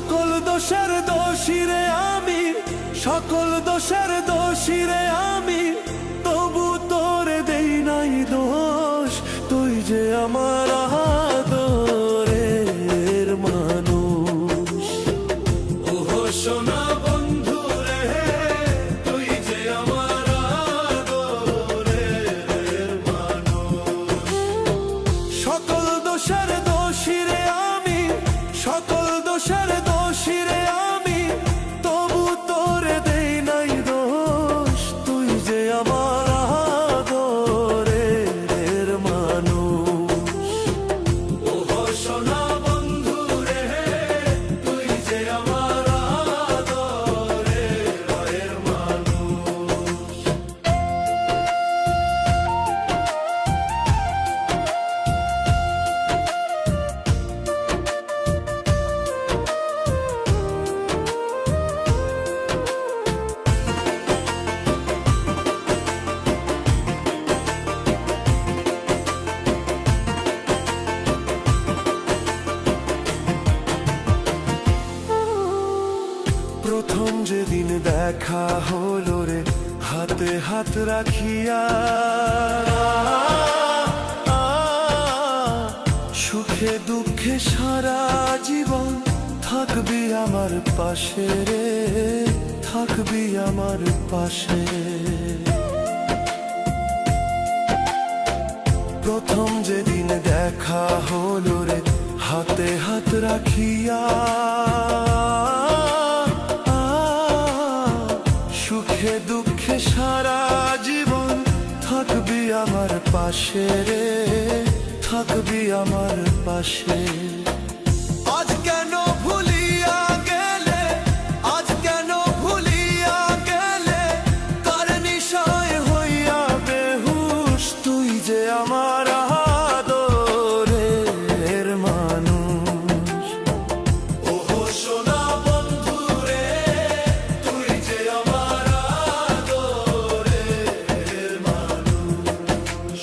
সকল দোষের দোষীরে আমি, সকল দোষের দোষীরে আমি, তবু তোরে দেই নাই দোষ। তুই যে আমার আদরের মানুষ। ওহো সোনা বন্ধু রে, তুই যে আমার আদরের মানুষ। সকল দোষের দোষীরে আমি, সকল দোষের দোষীরে আমি, তবু তোরে দেই নাই দোষ। তুই যে আমার আদরের মানুষ। ওহো সোনা বন্ধু রে, তুই যে আমার আদরের মানুষ। প্রথম যেদিন দেখা হলো রে, হাতে হাত রাখিয়া, সুখে দুঃখে সারা জীবন থাকবি আমার পাশে রে, থাকবি আমার পাশে। প্রথম যেদিন দেখা হলো রে, হাতে হাত রাখিয়া, সুখে দুঃখে সারা জীবন থাকবি আমার পাশে রে, থাকবি আমার পাশে। আজ কেন ভুলিয়া গেলে, আজ কেন ভুলিয়া গেলে, কার নিশায় হইয়া বেহুশ। তুই যে আমার আদরের মানুষ। ওহো সোনা বন্ধু রে, তুই যে আমার আদরের মানুষ।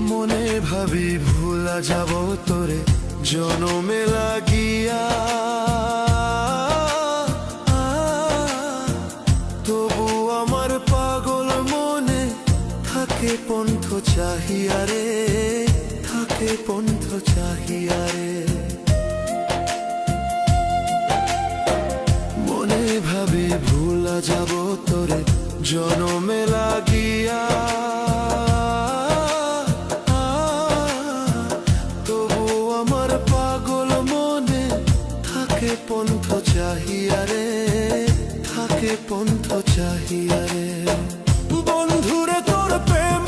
মনে ভাবি ভুলা যাব তোরে জনমে লাগিয়া, তবু আমার পাগল মনে থাকে পন্থ চাহিয়া রে, থাকে পন্থ চাহিয়া রে। মনে ভাবি ভুলা যাব তোরে জনমে লাগিয়া, পন্থ চাহিয়া রে, থাকে পন্থ চাহিয়া রে। বন্ধুরে তোর প্রেম